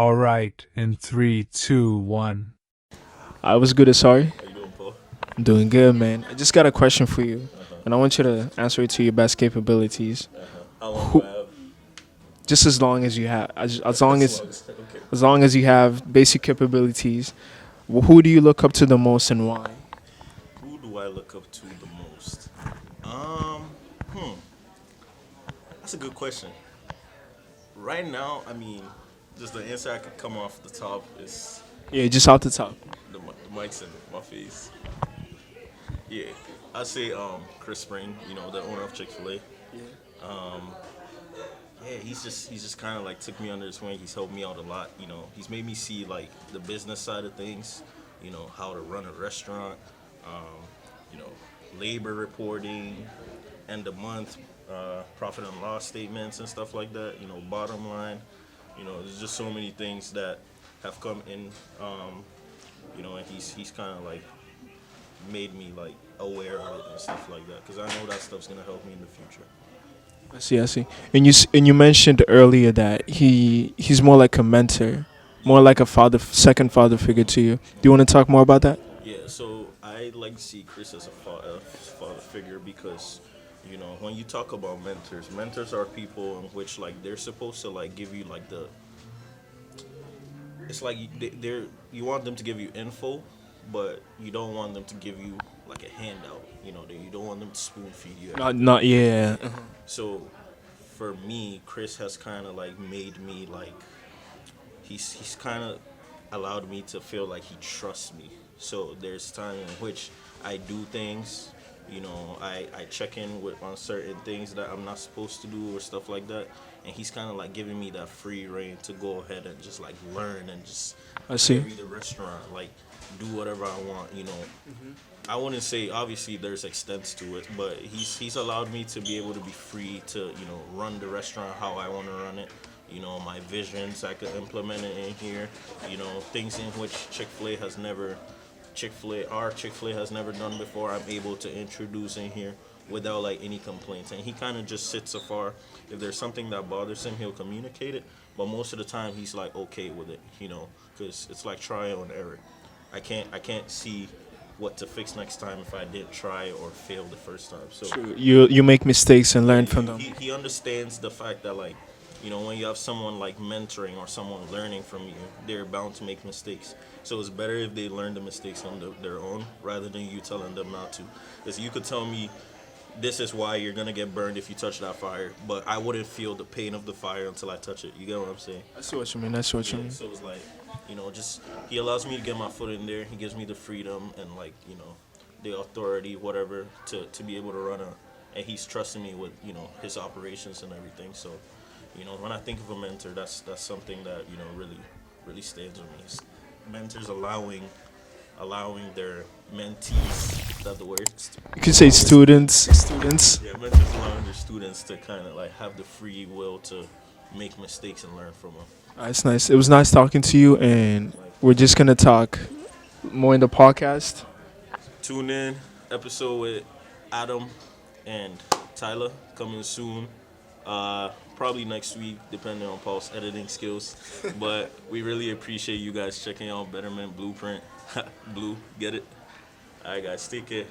All right, in three, two, one. I was good, sorry. How you doing, Paul? I'm doing good, man. I just got a question for you, Uh-huh. and I want you to answer it to your best capabilities. Uh-huh. How long do I Who, have? just as long as you have, as long As as long as okay. as long as you have basic capabilities. Who do you look up to the most and why? Who do I look up to the most? Um, hmm. That's a good question. Right now, I mean, just the answer I could come off the top is Yeah, just off the top. the mic's in my face. Yeah, I'd say Chris Spring, the owner of Chick-fil-A. Um, yeah, he's just kind of like took me under his wing. He's helped me out a lot. He's made me see like the business side of things. How to run a restaurant. Um, you know, labor reporting, end of month, profit and loss statements and stuff like that. Bottom line. There's just so many things that have come in. And he's kind of like made me like aware of it and stuff like that because I know that stuff's gonna help me in the future. I see, I see. And you mentioned earlier that he's more like a mentor, more like a father, second father figure to you. Do you want to talk more about that? Yeah, so I like to see Chris as a father figure because, when you talk about mentors are people in which like they're supposed to like give you like it's like they're you want them to give you info, but you don't want them to give you like a handout. You don't want them to spoon feed you everything. Not yeah. So for me, Chris has kind of like made me like he's kind of allowed me to feel like he trusts me. So there's time in which I do things, I check in with on certain things that I'm not supposed to do or stuff like that, and he's kind of like giving me that free reign to go ahead and just like learn and just I see. carry the restaurant, like do whatever I want. I wouldn't say obviously there's extents to it, but he's allowed me to be able to be free to run the restaurant how I want to run it. My visions I could implement it in here. Things in which Chick-fil-A has never done before. I'm able to introduce in here without like any complaints, and he kind of just sits afar. If there's something that bothers him, he'll communicate it. But most of the time, he's like okay with it, because it's like trial and error. I can't see what to fix next time if I didn't try or fail the first time. So True. You make mistakes and yeah, learn from them. he understands the fact that like when you have someone like mentoring or someone learning from you, they're bound to make mistakes. So it's better if they learn the mistakes on their own rather than you telling them not to. Because you could tell me this is why you're gonna get burned if you touch that fire, but I wouldn't feel the pain of the fire until I touch it. You get what I'm saying? I see what you mean. I see what you Yeah, mean. so it's like, just he allows me to get my foot in there. He gives me the freedom and like, the authority, whatever, to be able to run and he's trusting me with, his operations and everything. So, when I think of a mentor, that's something that, really, really stands with me. It's mentors allowing their mentees, is that the word? You can say students. Yeah, mentors allowing their students to kind of like have the free will to make mistakes and learn from them. It's nice. It was nice talking to you, and Like, we're just gonna talk more in the podcast. tune in, episode with Adam and Tyler coming soon. Probably next week, depending on Paul's editing skills. But we really appreciate you guys checking out Betterment Blueprint. Blue, get it? All right, guys, take care.